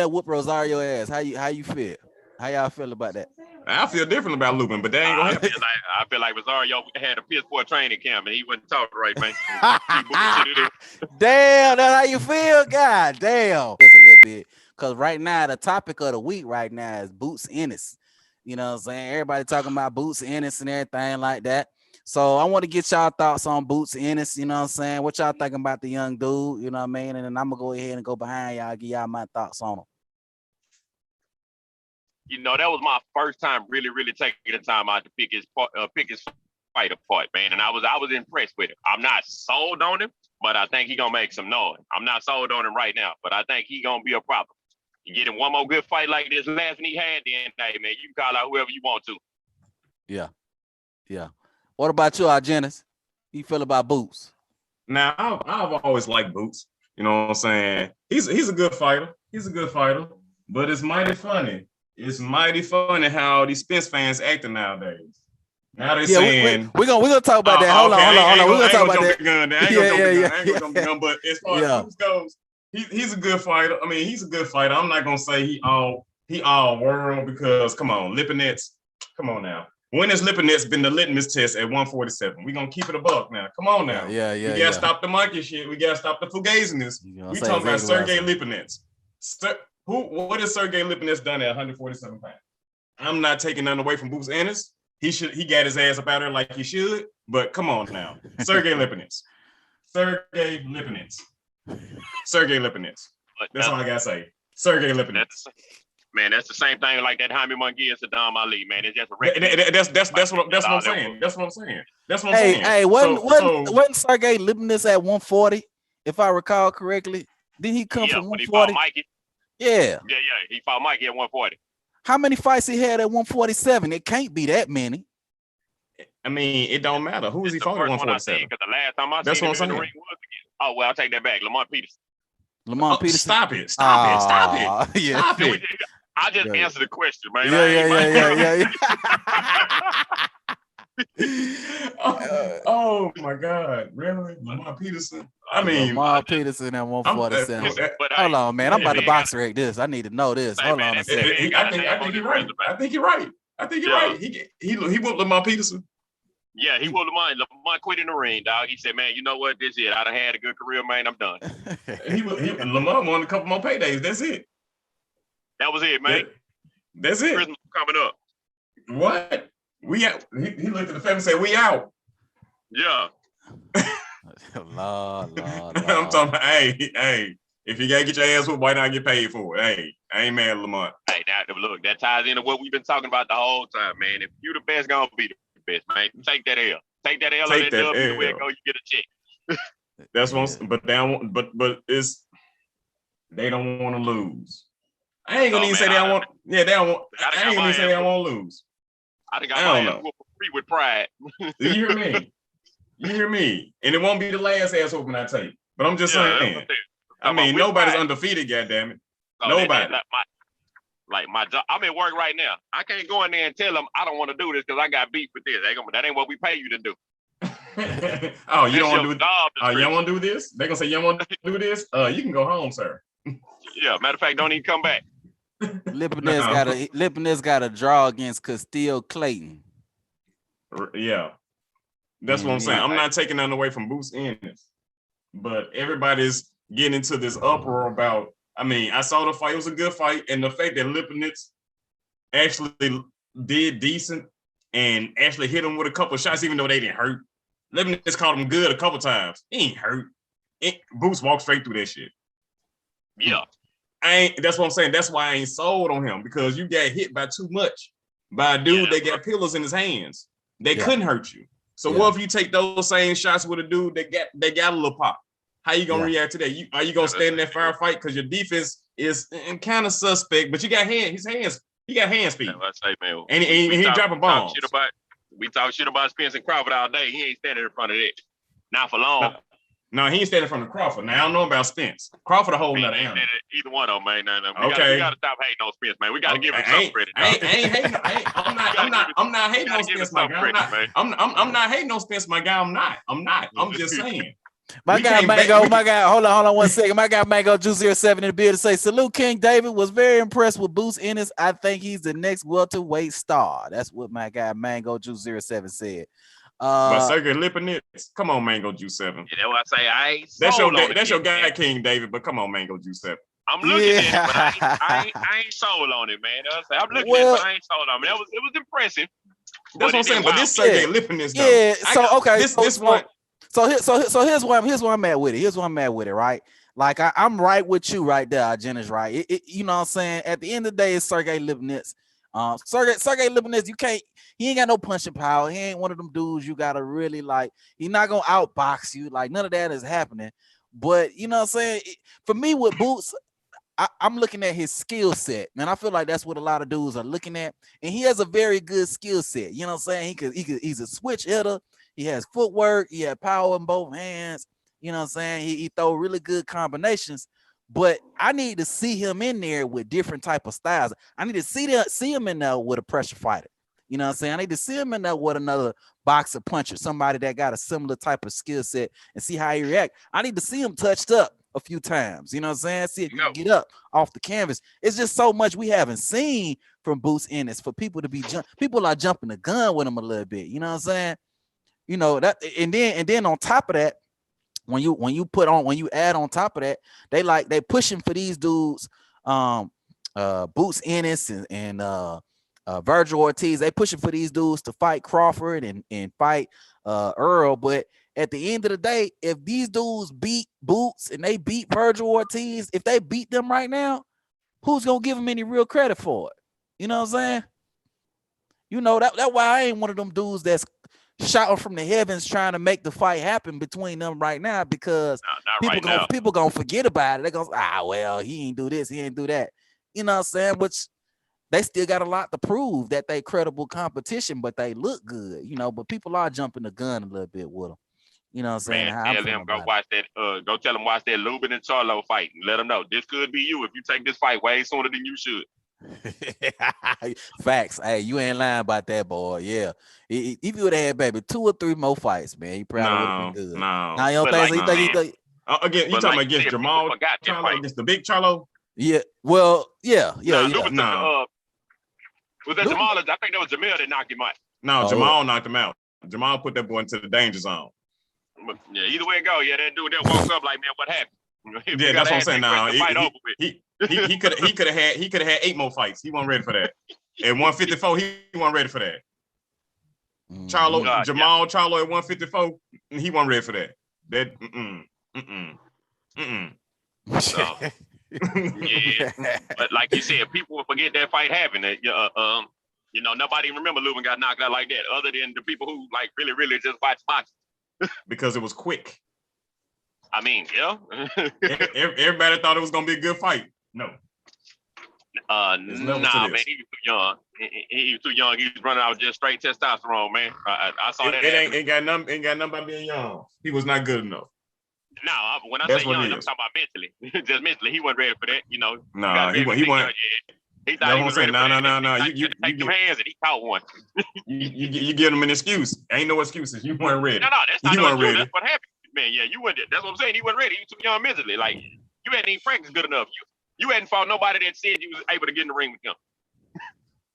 whoop Rosario ass. How you feel? How y'all feel about that? I feel different about Lubin, but that ain't gonna happen. I feel like Rosario had a piss poor training camp and he wasn't talking right, man. Damn, that's how you feel? God damn. Just a little bit. Because right now, the topic of the week right now is Boots Ennis. You know what I'm saying? Everybody talking about Boots Ennis and everything like that. So I want to get y'all thoughts on Boots Ennis. You know what I'm saying? What y'all thinking about the young dude? You know what I mean? And then I'm going to go ahead and go behind y'all, give y'all my thoughts on him. You know, that was my first time really taking the time out to pick his fight apart, man. And I was impressed with him. I'm not sold on him, but I think he's gonna make some noise. I'm not sold on him right now, but I think he's gonna be a problem. You get him one more good fight like this last one he had, then hey man, you can call out whoever you want to. Yeah. What about you, Argentris? How you feel about Boots? Now I've always liked Boots. You know what I'm saying? He's a good fighter. But it's mighty funny. It's mighty funny how these Spence fans acting nowadays. Now they're saying we're gonna talk about that. Hold on. We're gonna talk about that. I ain't gonna jump the gun. But as far as Boots goes, he's a good fighter. I mean, he's a good fighter. I'm not gonna say he all world because come on, Lipinets. Come on now. When has Lipinets been the litmus test at 147? We're gonna keep it a buck now. Come on now. Yeah. We gotta stop the monkey shit. We gotta stop the fugaziness. We talking about Sergey Lipinets. What has Sergey Lipinets done at 147 pounds? I'm not taking nothing away from Boots Ennis. He got his ass up out there like he should, but come on now. Sergey Lipinets. That's all I gotta say. Sergey Lipinets. Man, that's the same thing like that Jaime Munguia to Dom Ali, man. It's just a that's what I'm saying. That's what I'm saying. Hey, wasn't Sergey Lipinets at 140, if I recall correctly? Didn't he come from 140? Yeah. He fought Mikey at 140. How many fights he had at 147? It can't be that many. I mean, it don't matter. Who is he fought at 147? Because the last time I seen him in the ring was again. Oh, well, I'll take that back. Lamont Peterson. Stop it. Yeah. Stop it. I just answered the question, man. Yeah. Oh my God! Really, Lamont Peterson? I mean, Lamont Peterson at 147. Hold on, man. I'm about to box rate this. I need to know this. Hold on a second. I think you're right. I think you're right. He whooped Lamont Peterson. Yeah, he whooped Lamont. Lamont quit in the ring, dog. He said, "Man, you know what? This is it. I done had a good career, man. I'm done." Lamont won a couple more paydays. That's it. That was it, man. That's it. Christmas coming up. What? We out. He looked at the family and said, "We out." Yeah. Lord. I'm talking about, hey, if you gotta get your ass whooped, why not get paid for it? Hey, I ain't mad at Lamont. Hey, now look, that ties into what we've been talking about the whole time, man. If you the best, gonna be the best, man. Take that L. Take that L. Take that L. Where go, you get a check. That's what. But it's they don't want to lose. I ain't gonna even say they don't want. Yeah, they don't want. I ain't gonna say they don't want to lose. I think I might whoop free with pride. You hear me? And it won't be the last ass whooping I take. But I'm just saying. I mean, nobody's undefeated. Goddamn it, nobody. My job. I'm at work right now. I can't go in there and tell them I don't want to do this because I got beef with this. That ain't what we pay you to do. Oh, you don't want to do? You don't want to do this? They're gonna say you don't want to do this. You can go home, sir. Yeah. Matter of fact, don't even come back. Lipinets got a draw against Castillo Clayton. Yeah, that's what I'm saying. I'm not taking nothing away from Boots Ennis, but everybody's getting into this uproar about. I mean, I saw the fight; it was a good fight, and the fact that Lipinets actually did decent and actually hit him with a couple of shots, even though they didn't hurt. Lipinets caught him good a couple times. He ain't hurt. Boots walked straight through that shit. Yeah. That's what I'm saying. That's why I ain't sold on him, because you got hit by too much by a dude that got pillars in his hands. They couldn't hurt you. So what if you take those same shots with a dude that got a little pop? How you gonna react to that? Are you gonna stand in that firefight? Because your defense is kind of suspect, but you got his hands. He got hand speed. I say, man, and he dropping bombs. We talk shit about Spence and Crawford all day. He ain't standing in front of that. Not for long. No, he ain't standing in front of Crawford. Now I don't know about Spence. Crawford a whole nother animal. Either one of them, man. We gotta stop hating on Spence, man. We gotta give him some credit. I'm not hating on Spence, my guy. I'm not hating on Spence, my guy. I'm not. I'm just saying. My guy Mango, hold on 1 second. My guy Mango Juice 07 in the building say, salute King David, was very impressed with Boots Ennis. I think he's the next welterweight star. That's what my guy Mango Juice 07 said. But Sergey Lipinets, come on, Mango Juice 7. You know what I say? I ain't that's your guy, man. King David, but come on, Mango Juice 7. I'm looking at it, but I ain't sold on it, man. I'm looking at it, but I ain't sold on it. It was impressive. That's what I'm saying. But this Sergey Lipinets, though. Yeah, so okay. This one. So here's where I'm at with it. Here's where I'm at with it, right? Like I'm right with you right there, Argentris, right? You know what I'm saying? At the end of the day, it's Sergey Lipinets. Sergey Lipinets, he ain't got no punching power. He ain't one of them dudes you gotta really like. He's not gonna outbox you. Like none of that is happening. But you know what I'm saying? For me with Boots, I'm looking at his skill set, man. I feel like that's what a lot of dudes are looking at, and he has a very good skill set. You know what I'm saying? He's a switch hitter. He has footwork. He has power in both hands. You know what I'm saying? He throw really good combinations. But I need to see him in there with different type of styles. I need to see him in there with a pressure fighter. You know what I'm saying? I need to see him in there with another boxer puncher, somebody that got a similar type of skill set, and see how he react. I need to see him touched up a few times. You know what I'm saying? See if he can get up off the canvas. It's just so much we haven't seen from Boots Ennis for people to be people are jumping the gun with him a little bit. You know what I'm saying? You know that, and then on top of that, when you add on top of that, they pushing for these dudes, Boots Ennis and Virgil Ortiz. They pushing for these dudes to fight Crawford and fight Earl. But at the end of the day, if these dudes beat Boots and they beat Virgil Ortiz, if they beat them right now, who's gonna give them any real credit for it? You know what I'm saying? You know that's why I ain't one of them dudes that's shouting from the heavens trying to make the fight happen between them right now, because people gonna forget about it. They go, well, he ain't do this, he ain't do that. You know what I'm saying? Which they still got a lot to prove that they credible competition, but they look good, you know. But people are jumping the gun a little bit with them. You know what I'm saying? Man, tell them go tell them watch that Lubin and Charlo fight and let them know this could be you if you take this fight way sooner than you should. Facts. Hey, you ain't lying about that, boy. Yeah. If you would have had maybe 2 or 3 more fights, man, you probably would have been good. No. You don't think again, you talking against Jamal Charlo, against the big Charlo? Yeah. Well, yeah. Was that Jamal? I think that was Jamil that knocked him out. No, Jamal knocked him out. Jamal put that boy into the danger zone. But, yeah, either way it go. Yeah, that dude that woke up like, man, what happened? Yeah, that's what I'm saying. Now he could have had 8 more fights. He wasn't ready for that. At 154, he wasn't ready for that. Charlo at 154, he wasn't ready for that. So, yeah, but like you said, people will forget that fight happened. You know, nobody remember Lubin got knocked out like that, other than the people who like really just watch boxing. Because it was quick. I mean, yeah. Everybody thought it was gonna be a good fight. No. Nah, man, he was too young. He was too young. He was running out just straight testosterone, man. I saw that. It ain't got nothing about being young. He was not good enough. No, when I say young, I'm talking about mentally. Just mentally, he wasn't ready for that. You know. No, he wasn't. He thought he was ready. No. You take them hands and he caught one. you give him an excuse. Ain't no excuses. You weren't ready. No, that's not no excuse. That's what happened, man. Yeah, you weren't. That's what I'm saying. He wasn't ready. He was too young mentally. Like you hadn't even practiced good enough. You hadn't fought nobody that said you was able to get in the ring with him.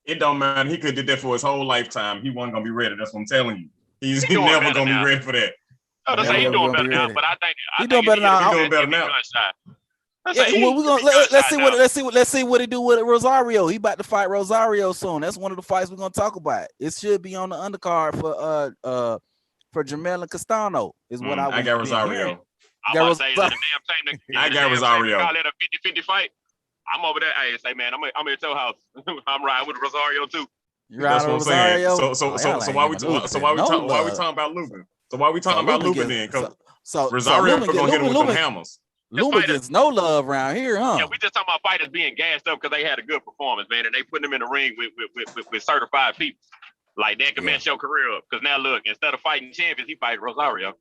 It don't matter. He could have did that for his whole lifetime. He wasn't gonna be ready. That's what I'm telling you. He's never gonna be ready for that. Oh, that's he's doing better now. But I think he's doing better now. He's doing better now. Yeah, well, we're gonna let's see what he do with Rosario. He about to fight Rosario soon. That's one of the fights we're gonna talk about. It should be on the undercard for Jamel and Castano. Is what I got Rosario. I got Rosario. Call it a 50-50 fight. I'm over there. Hey, say man, I'm at your house. I'm riding with Rosario too. That's what I'm saying. So why we talking about Lubin? So why we talking about Lubin then? Because Rosario gonna hit him with some hammers. Lubin gets no love around here, huh? Yeah, we just talking about fighters being gassed up because they had a good performance, man, and they putting them in the ring with certified people. Like that can mess your career up. Because now look, instead of fighting champions, he fights Rosario.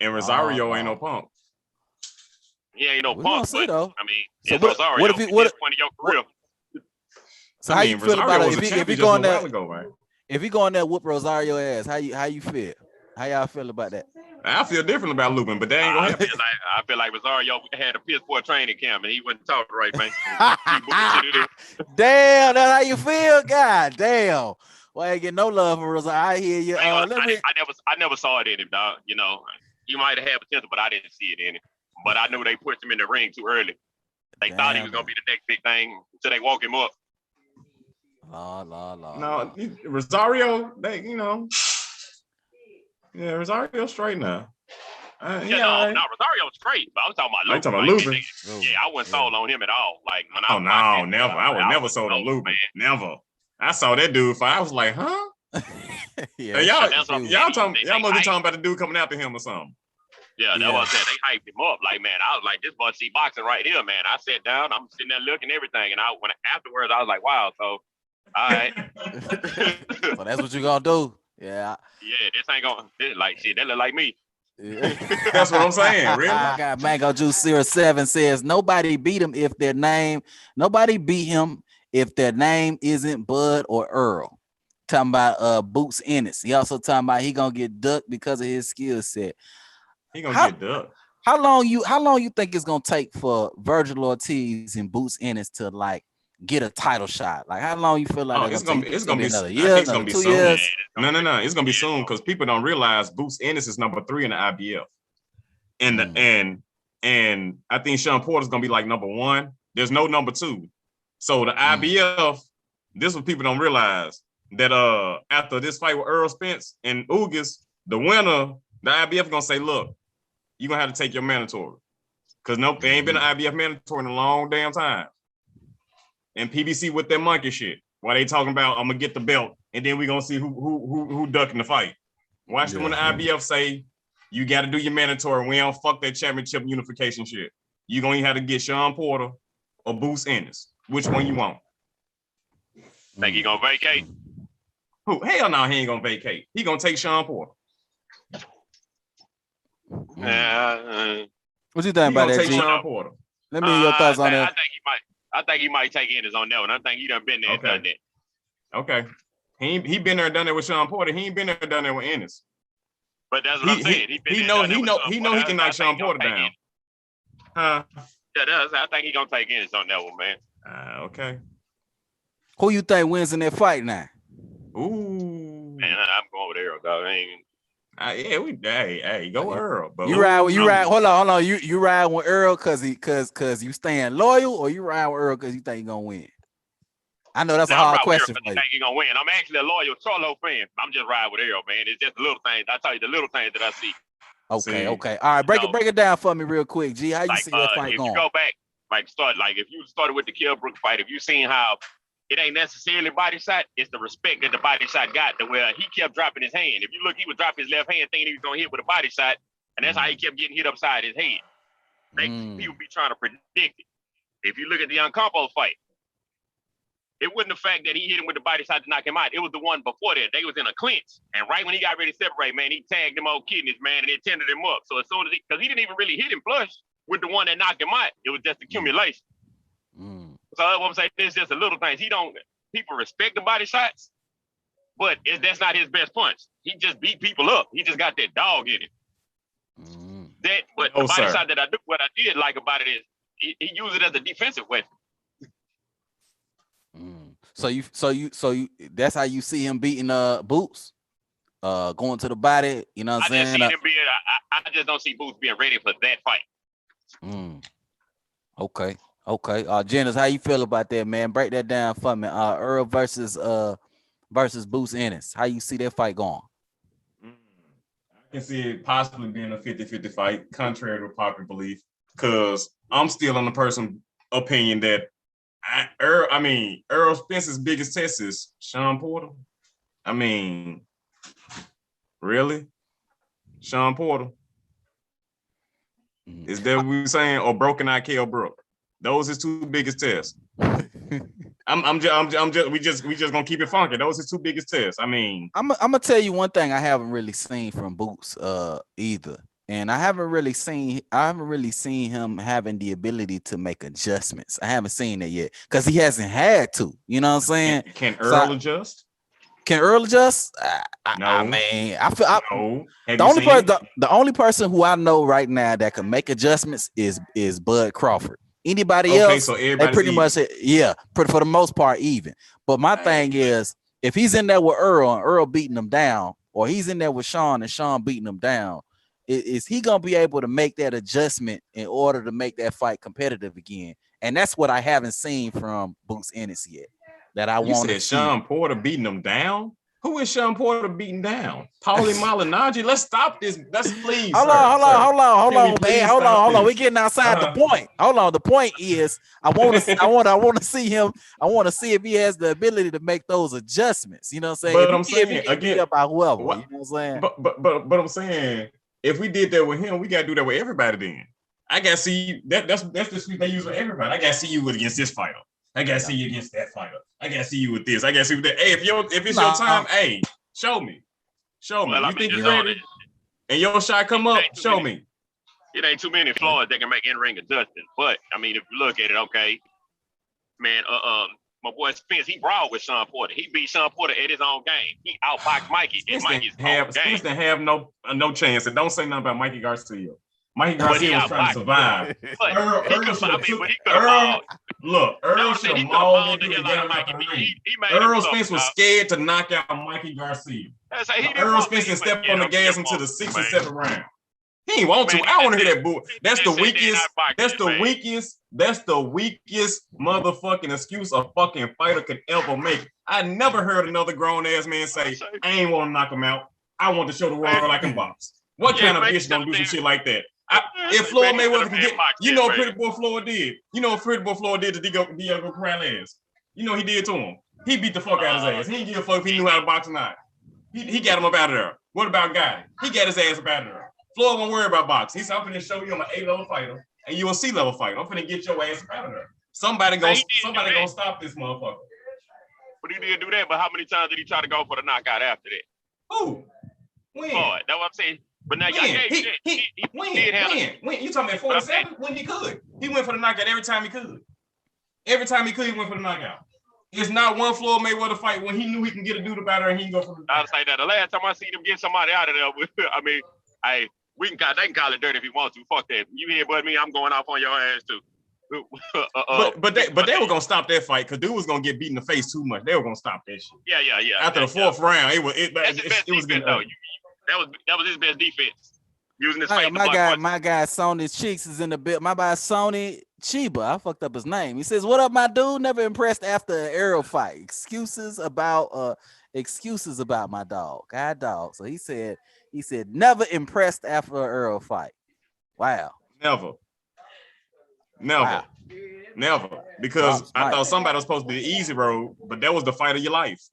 And Rosario ain't no punk. He ain't no punk, but though. I mean, so Rosario. What if point of your career? So how you feel about it? If he go in there, right? if he go in there whoop Rosario ass, how you feel? How y'all feel about that? I feel different about Lubin, but that ain't gonna happen. I feel like Rosario had a piss poor training camp and he wasn't talking right, man. Damn, that's how you feel? God damn. Well, I ain't get no love from Rosario. I hear you. I never saw it in him, dog. You know, he might have had potential, but I didn't see it in him. But I knew they pushed him in the ring too early. They thought he was gonna be the next big thing until they woke him up. No, Rosario, Rosario straight now. Rosario straight, but I was talking about Lubin. I'm talking about Lubin. I wasn't sold on him at all. Like, when never. I was never sold on Lubin. Never. I saw that dude fight. I was like, huh? Y'all must be talking about the dude coming after him or something. Yeah, that was that. They hyped him up. Like, man, I was like, this must see boxing right here, man. I sat down, I'm sitting there looking everything, and afterwards I was like, wow. So, all right. So that's what you gonna do? Yeah. Yeah, this ain't gonna like shit. That look like me. That's what I'm saying. Really? I got Mango Juice 07 says nobody beat him if their name isn't Bud or Earl. Talking about Boots Ennis. He also talking about he gonna get ducked because of his skill set. He gonna get ducked. How long you think it's gonna take for Virgil Ortiz and Boots Ennis to like get a title shot? Like how long you feel like it's gonna be another year, it's gonna be 2 soon. years? No, it's gonna be soon because people don't realize Boots Ennis is number 3 in the IBF. And I think Sean Porter's gonna be like number 1. There's no number 2. So the IBF, this is what people don't realize, that after this fight with Earl Spence and Ugas, the winner, the IBF gonna say, look, you're gonna have to take your mandatory. Because there ain't been an IBF mandatory in a long damn time. And PBC with that monkey shit. While they talking about I'm gonna get the belt and then we're gonna see who ducking the fight. Watch them when the IBF say you gotta do your mandatory. We don't fuck that championship unification shit. You're gonna have to get Sean Porter or Boots Ennis. Which one you want? Think he gonna vacate? Who? Hell no, he ain't gonna vacate. He gonna take Sean Porter. What you think about that, G? Sean Porter. Let me hear your thoughts on that. I think he might take Ennis on that one. I think he done been there and done that. Okay. He been there and done that with Sean Porter. He ain't been there and done that with Ennis. But that's what I'm saying. He know he can knock Sean Porter down. Huh? Yeah, I think he gonna take Ennis on that one, man. Okay. Who you think wins in that fight now? Ooh. Man, I'm going with Earl, dog. Go Earl. But you ride. Hold on. You ride with Earl cause you staying loyal, or you ride with Earl cause you think he gonna win? I know that's a hard question for you. I think he gonna win. I'm actually a loyal Charlo fan. I'm just riding with Earl, man. It's just the little things. I tell you, the little things that I see. Okay. All right, break it down for me real quick, G. How you see that fight going? If you go back, if you started with the Kilbrook fight, if you seen how it ain't necessarily body shot, it's the respect that the body shot got to where he kept dropping his hand. If you look, he would drop his left hand thinking he was gonna hit with a body shot, and that's how he kept getting hit upside his head. People be trying to predict it. If you look at the Uncampo fight, it wasn't the fact that he hit him with the body shot to knock him out. It was the one before that. They was in a clinch. And right when he got ready to separate, man, he tagged them old kidneys, man, and it tended him up. So as soon as because he didn't even really hit him flush with the one that knocked him out. It was just accumulation. So what I'm saying, it's just a little things. People respect the body shots, but that's not his best punch. He just beat people up. He just got that dog in it. The body shot that what I did like about it is he used it as a defensive weapon. So you that's how you see him beating Boots, going to the body. You know what I'm saying? I just don't see Boots being ready for that fight. Okay. Jennings, how you feel about that, man? Break that down for me. Earl versus Boots Ennis. How you see that fight going? I can see it possibly being a 50-50 fight, contrary to popular belief, because I'm still on the person opinion that Earl Spence's biggest test is Sean Porter. I mean, really? Sean Porter? Is that what we're saying? Or Broken Eye Kell Brook? Those his two biggest tests. We just gonna keep it funky. Those his two biggest tests. I mean, I'm gonna tell you one thing I haven't really seen from Boots either. And I haven't really seen him having the ability to make adjustments. I haven't seen it yet because he hasn't had to. You know what I'm saying? Can Earl adjust? Can Earl adjust? No. I mean, I feel No. the only person who I know right now that can make adjustments is Bud Crawford. Anybody else, so they everybody's pretty much, even. for the most part, even. But my thing is, if he's in there with Earl and Earl beating him down, or he's in there with Sean and Sean beating him down, is he gonna be able to make that adjustment in order to make that fight competitive again? And that's what I haven't seen from Boots Ennis yet. That I want to see. Sean Porter beating him down. Who is Sean Porter beating down? Paulie Malignaggi. Let's stop this. Let's please. Hold on, man. Hold on. We're getting outside the point. Hold on. The point is, I want to see him. I want to see if he has the ability to make those adjustments. You know what I'm saying? But I'm saying again about whoever. You know what I'm saying? But I'm saying, if we did that with him, we gotta do that with everybody. Then I gotta see that's the sweep they use with everybody. I gotta see you against this fighter. I gotta see you against that fighter. I gotta see you with this. I gotta see with that. Hey, if it's your time, hey, show me. Well, you think you're ready? And your shot come up, show me. It ain't too many flaws that can make in-ring adjustments. But I mean, if you look at it, okay, man, my boy Spence, he brawled with Sean Porter. He beat Sean Porter at his own game. He outboxed Mikey in Mikey's own game. Spence didn't have no chance. And don't say nothing about Mikey Garcia. Mikey Garcia was trying to survive. Earl should have mauled him. Earl Spence was scared to knock out Mikey Garcia. Earl Spence and stepped on the gas into the 6th and 7th round. He ain't want to. I want to hear that bull. That's the weakest. That's the weakest motherfucking excuse a fucking fighter could ever make. I never heard another grown ass man say, "I ain't want to knock him out. I want to show the world I can box." What kind of bitch gonna do some shit like that? If Floyd Mayweather can get, you know what Pretty Boy Floyd did. You know what Pretty Boy Floyd did to Diego Corrales. You know what he did to him. He beat the fuck out of his ass. He didn't give a fuck if he knew how to box or not. He got him up out of there. What about Guy? He got his ass up out of there. Floyd won't worry about boxing. He said, "I'm finna show you I'm an A-level fighter and you a C-level fighter. I'm finna get your ass up out of there. Somebody gonna stop this motherfucker." But he did do that. But how many times did he try to go for the knockout after that? Who? When? Floyd. That's what I'm saying. But now when? You talking about 47? When he could. He went for the knockout every time he could. Every time he could, he went for the knockout. It's not one Floyd Mayweather fight when he knew he can get a dude about her and he can go for the knockout. I was like that. The last time I seen him get somebody out of there, I mean, they can call it dirty if you want to. Fuck that. You hear but me, I'm going off on your ass too. But they were gonna stop that fight because dude was gonna get beat in the face too much. They were gonna stop that shit. Yeah. After the 4th round, it was getting though. That was his best defense. Using his face. My guy Sony Cheeks is in the bit. My guy Sony Chiba. I fucked up his name. He says, "What up, my dude? Never impressed after an arrow fight. Excuses about my dog. God dog." So he said never impressed after an arrow fight. Wow. Never. Wow. Never. Because I thought somebody was supposed to be the easy road, but that was the fight of your life.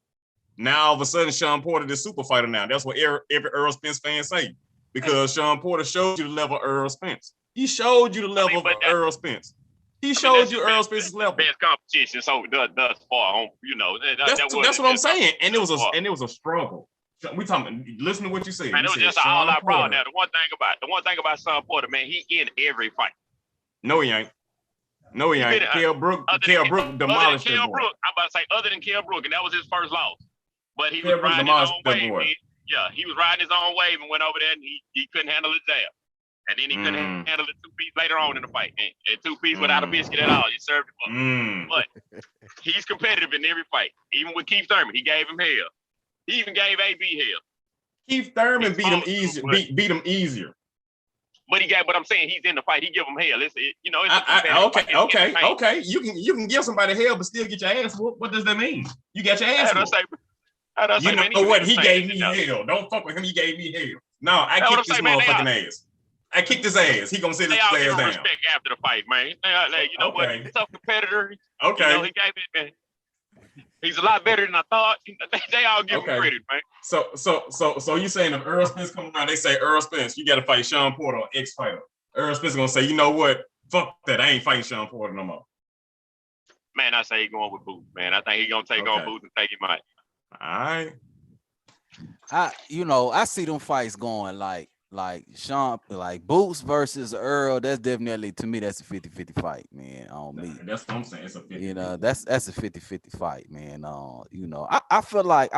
Now all of a sudden, Sean Porter the super fighter now. That's what every Earl Spence fan say. Because Sean Porter showed you the level of Earl Spence. He showed you the level of Earl Spence. He showed you Earl Spence's level. Best competition so thus far, That's what I'm saying. And it was a struggle. We talking. Listen to what you said. Man, it was just an all-out brawl. Now, the one thing about Sean Porter, man, he in every fight. No, he ain't. Kell Brook demolished Kell Brook. I'm about to say other than Kell Brook, and that was his first loss. But he was riding his own wave. He was riding his own wave and went over there and he couldn't handle his jab. And then he couldn't handle the 2-piece later on in the fight. And 2-piece without a biscuit at all. He served him up. But he's competitive in every fight. Even with Keith Thurman, he gave him hell. He even gave AB hell. Keith Thurman beat him easier. But I'm saying he's in the fight. He give him hell. Okay. You can give somebody hell, but still get your ass whooped. What does that mean? You got your ass whooped. He gave me hell. Don't fuck with him. He gave me hell. No, I kicked this motherfucking ass. I kicked his ass. He gonna sit his ass down. Respect after the fight, man. What? Tough competitor. Okay. He gave it, man. He's a lot better than I thought. They all give him credit, man. So you saying if Earl Spence come around, they say Earl Spence, you got to fight Sean Porter, ex-fighter. Earl Spence gonna say, you know what? Fuck that. I ain't fighting Sean Porter no more. Man, I say he going with Boots, man. I think he gonna take on Boots and take him out. All right. I see them fights going like like Sean, like Boots versus Earl, that's definitely, to me, that's a 50-50 fight, man. On me. That's what I'm saying. It's a 50. You know, that's a 50-50 fight, man. You know, I feel like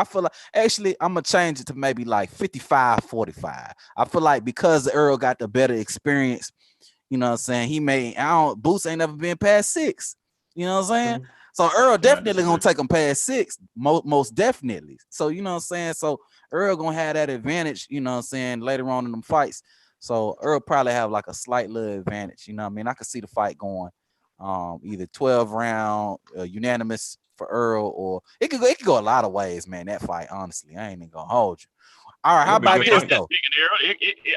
actually I'm gonna change it to maybe like 55-45. I feel like because Earl got the better experience, you know what I'm saying? Boots ain't never been past 6. You know what I'm saying? So Earl definitely gonna take him past 6, most definitely. So you know what I'm saying? So Earl gonna have that advantage, you know what I'm saying, later on in them fights. So Earl probably have like a slight little advantage, you know what I mean? I could see the fight going either 12 round unanimous for Earl, or it could go a lot of ways, man. That fight, honestly, I ain't even gonna hold you. All right, how about this though?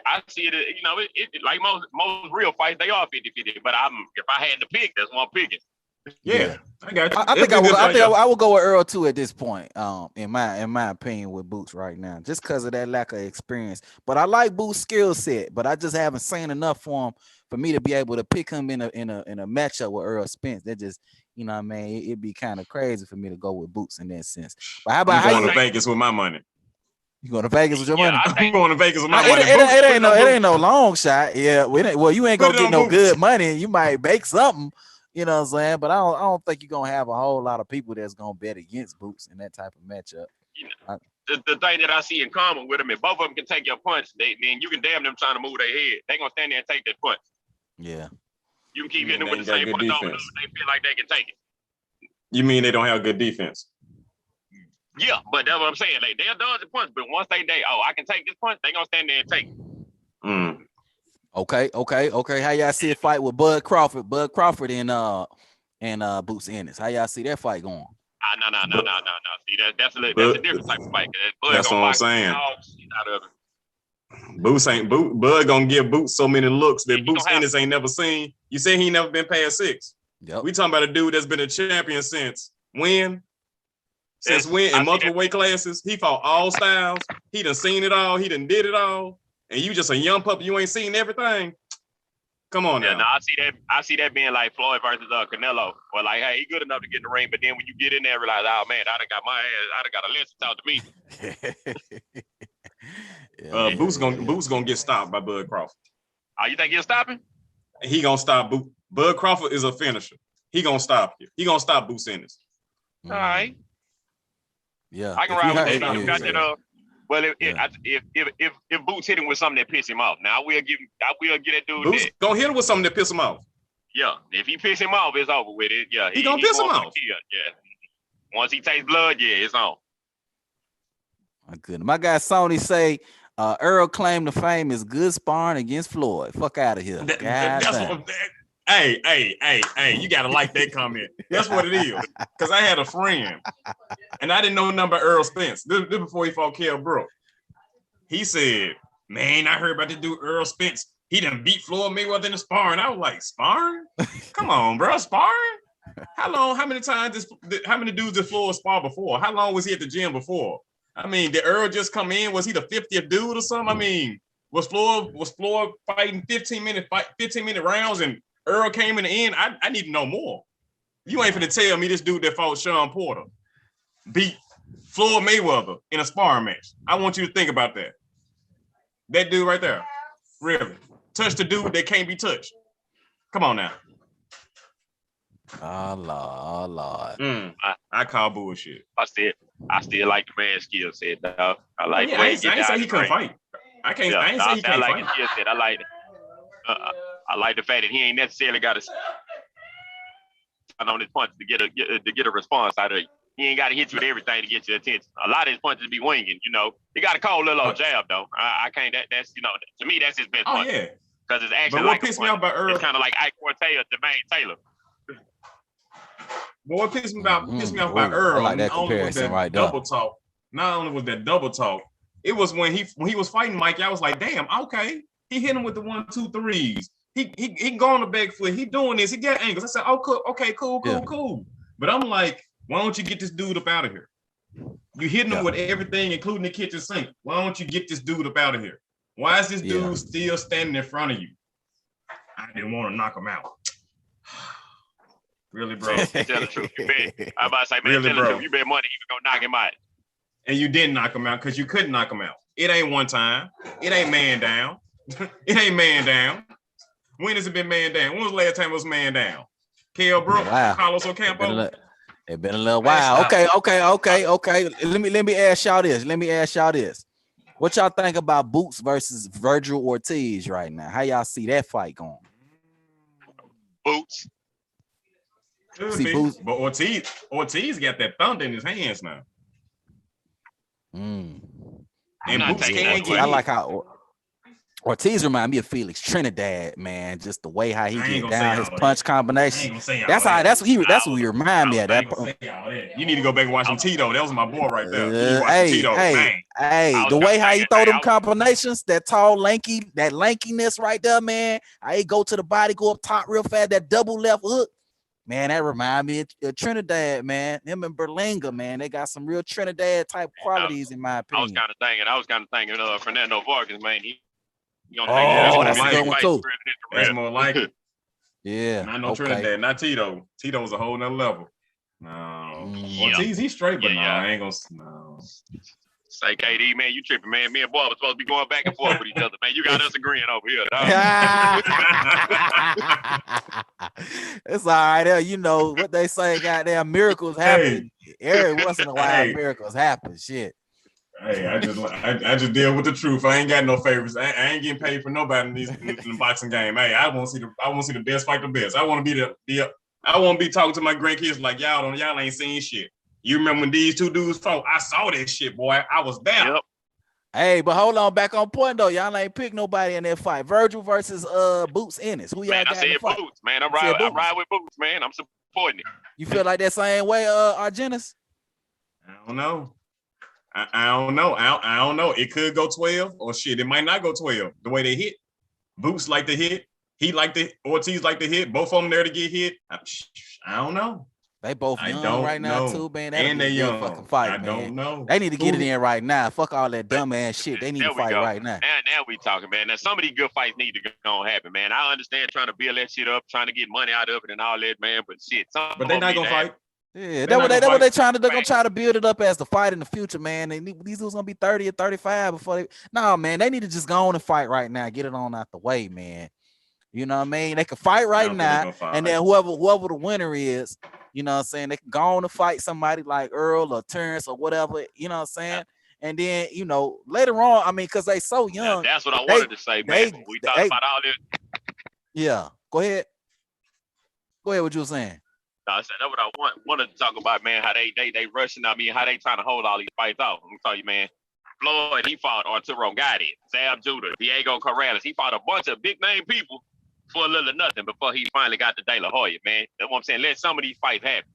I see it, you know, like most real fights, they are 50-50. But if I had to pick, that's what I'm picking. Yeah, I got you. I think I will go with Earl too at this point. In my opinion, with Boots right now, just because of that lack of experience. But I like Boots' skill set, but I just haven't seen enough for him for me to be able to pick him in a matchup with Earl Spence. That just, you know what I mean, it'd be kind of crazy for me to go with Boots in that sense. But how about you going to Vegas with my money? You going to Vegas with your money? I'm going to Vegas with my money. It ain't no long shot. Yeah, well, you ain't gonna get no good money. You might make something. You know what I'm saying? But I don't think you're gonna have a whole lot of people that's gonna bet against Boots in that type of matchup. You know, the thing that I see in common with them, if both of them can take your punch, then you can damn them trying to move their head. They gonna stand there and take that punch. Yeah. You can keep hitting them with the same punch over them. They feel like they can take it. You mean they don't have good defense? Yeah, but that's what I'm saying. Like, they'll dodge the punch, but once I can take this punch, they gonna stand there and take it. Okay. How y'all see a fight with Bud Crawford and Boots Ennis? How y'all see that fight going? No. See, that's a different type of fight. That's what I'm saying. Bud gonna give Boots so many looks that Boots Ennis ain't never seen. You say he never been past 6. Yep. We talking about a dude that's been a champion since when? Since when? In multiple weight classes. He fought all styles. He done seen it all. He done did it all. And you just a young puppy. You ain't seen everything. Come on now. No, I see that being like Floyd versus Canelo. Or like, hey, he good enough to get in the ring, but then when you get in there, realize, oh man, I done got my ass. I done got a list to talk to me. Boots gonna get stopped by Bud Crawford. Oh, you think he'll stop him? He gonna stop Boots. Bud Crawford is a finisher. He gonna stop you. He gonna stop Boots Ennis. All right. Yeah, I can ride with that. Well, if Boots hit him with something that piss him off, now I will give that dude. Boots gonna hit him with something that piss him off. Yeah, if he piss him off, it's over with it. Yeah, he gonna piss him off. Yeah, once he tastes blood, yeah, it's on. My goodness, my guy Sony say Earl claim to fame is good sparring against Floyd. Fuck out of here. Hey, you gotta like that comment. That's what it is. Because I had a friend, and I didn't know nothing about Earl Spence. This before he fought Kell Brook. He said, man, I heard about this dude Earl Spence. He done beat Floyd Mayweather in the sparring. I was like, sparring? Come on, bro, sparring? How many dudes did Floyd spar before? How long was he at the gym before? I mean, did Earl just come in? Was he the 50th dude or something? I mean, was Floyd fighting 15-minute rounds and Earl came in the end? I need to know more. You ain't finna tell me this dude that fought Sean Porter beat Floyd Mayweather in a sparring match. I want you to think about that. That dude right there, really, touched the dude that can't be touched. Come on now. Oh Lord. I call bullshit. I still like the man's skill set, dog. I like the way he I ain't say he couldn't fight. I ain't say he can't fight. His skill set. I like it. I like the fact that he ain't necessarily got to on his punch to get a response out of it. He ain't got to hit you with everything to get your attention. A lot of his punches be winging, you know. He got a cold little old jab though. I can't. That's to me that's his best punch. Yeah. Because it's actually but what pissed me off about Earl? It's kind of like Ike Forte or Jermaine Taylor. But what pissed me off about Earl? I like that comparison right there. Double talk. Not only was that double talk, it was when he was fighting Mike. I was like, damn, okay. He hit him with the 1, 2, 3s. He going to back foot. He doing this. He got angles. I said, oh, cool. Okay, cool. But I'm like, why don't you get this dude up out of here? You hitting him with everything, including the kitchen sink. Why don't you get this dude up out of here? Why is this dude still standing in front of you? I didn't want to knock him out. Really, bro? Tell the truth. I'm about to say, man, really, tell the truth. You bet money you were gonna knock him out. And you didn't knock him out because you couldn't knock him out. It ain't one time. It ain't man down. It ain't man down. When has it been man down? When was the last time it was man down? Kell Brook, Carlos Ocampo. It's been a little while. Okay. Let me ask y'all this. What y'all think about Boots versus Virgil Ortiz right now? How y'all see that fight going? Boots. Boots. But Ortiz got that thunder in his hands now. And Boots can't I like how Ortiz remind me of Felix Trinidad, man. Just the way how he get down, his punch combination. That's what he remind me of. You need to go back and watch some Tito. That was my boy right there. Hey, the way how he throw them combinations, that tall, that lankiness right there, man. I go to the body, go up top real fast, that double left hook. Man, that remind me of Trinidad, man. Him and Berlinga, man. They got some real Trinidad type qualities, in my opinion. I was kind of thinking Fernando Vargas, man. That's a good one too. That's more like it. Yeah. Not no Trinidad, not Tito. Tito's a whole nother level. No. Ortiz, he's straight, but I ain't gonna. Say, KD, man, you tripping, man. Me and Boy was supposed to be going back and forth with each other, man. You got us agreeing over here, dog. It's all right. You know what they say, goddamn miracles happen. Every once in a while, miracles happen. Shit. Hey, I just deal with the truth. I ain't got no favorites. I ain't getting paid for nobody in the boxing game. Hey, I want to see the best fight the best. I want to be I want to be talking to my grandkids like y'all ain't seen shit. You remember when these two dudes fought? I saw that shit, boy. I was there. Yep. Hey, but hold on, back on point though. Y'all ain't pick nobody in that fight. Virgil versus Boots Ennis. Who y'all got in the fight? Boots, man. I'm riding with Boots, man. I'm supporting it. You feel like that same way, Argentris? I don't know. I don't know. I don't know. It could go 12 or shit. It might not go 12. The way they hit. Boots like to hit. Ortiz like to hit. Both of them there to get hit. I don't know. They both young right now too, man. And they young. Fucking fight, I don't know. They need to get it in right now. Fuck all that dumb ass shit. They need to fight right now. Now we talking, man. Now some of these good fights need to go happen, man. I understand trying to build that shit up, trying to get money out of it and all that, man. But shit, but they not gonna fight. Yeah, that's what they trying to. They're gonna try to build it up as the fight in the future, man. These dudes gonna be 30 or 35 before they. No, man, they need to just go on and fight right now. Get it on out the way, man. You know what I mean? They can fight right now, and then whoever the winner is, you know what I'm saying, they can go on and fight somebody like Earl or Terrence or whatever. You know what I'm saying? And then later on, I mean, because they so young. That's what I wanted to say, man. We talked about all this. Yeah, go ahead. What you were saying? No, I said that's what I wanted to talk about, man. How they rushing. I mean, how they trying to hold all these fights off. I'm tell you, man. Floyd, he fought Arturo Gatti, Sam Judah, Diego Corrales. He fought a bunch of big name people for a little nothing before he finally got to De La Hoya, man. That's what I'm saying. Let some of these fights happen.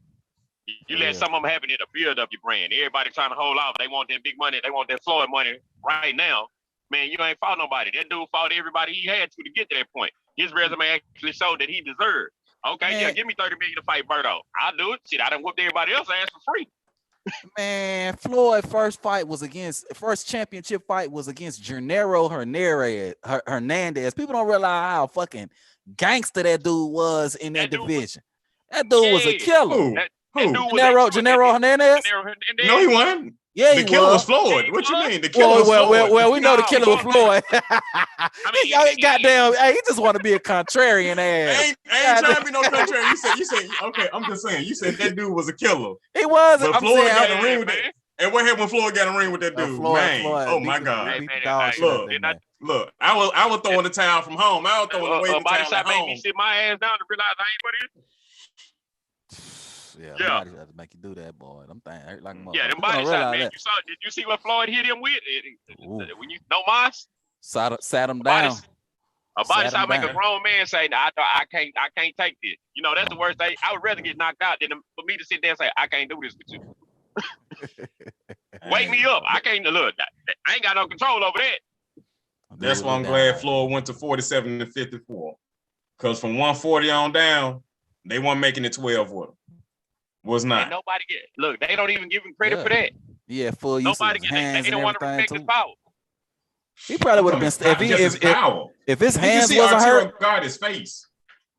You let some of them happen, it'll build up your brand. Everybody trying to hold off. They want that big money. They want that Floyd money right now. Man, you ain't fought nobody. That dude fought everybody he had to get to that point. His resume actually showed that he deserved. Okay, give me $30 million to fight Berto. I'll do it. Shit, I done whooped everybody else's ass for free. Man, Floyd's first championship fight was against Gennaro Hernandez. People don't realize how fucking gangster that dude was in that division. That dude was a killer. Who? Gennaro Hernandez? No, he wasn't. Yeah, the killer was Floyd. What you mean? The killer was Floyd. Well, we know the killer was Floyd. Goddamn, he just want to be a contrarian ass. I ain't trying to be no contrarian. You said, okay, I'm just saying. You said that dude was a killer. He was. But Floyd got a ring with that. And what happened when Floyd got a ring with that dude? Man, oh my God. Look, I was throwing the towel from home. I was throwing the weight the towel at home. Made me sit my ass down to realize I ain't what it is. Yeah, body shots make you do that, boy. Them things hurt like a motherfucker. Yeah, them body shots, man. Did you see what Floyd hit him with? When you know Moss? Sat him down. A body shot make a grown man say, "No, I can't take this." You know, that's the worst thing. I would rather get knocked out than for me to sit there and say, "I can't do this with you." Wake me up. I can't look. I ain't got no control over that. That's why I'm glad Floyd went to 47 and 54. Because from 140 on down, they weren't making it 12 with him. Was not. And nobody they don't even give him credit for that. Yeah, full use of his hands. They don't want to respect his power. He probably would have been if his hands wasn't hurt. Guard his face.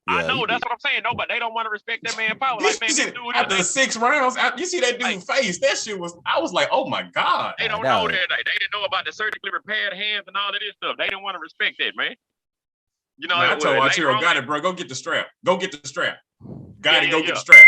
I know that's what I'm saying. No, but they don't want to respect that man power. Like, man, this dude after 6 rounds, you see that dude face. That shit was. I was like, oh my god. They don't know that. They didn't know about the surgically repaired hands and all of this stuff. They didn't want to respect that, man. You know, man, I told Arturo, got it, bro. Go get the strap. Go get the strap. Got it. Go get the strap.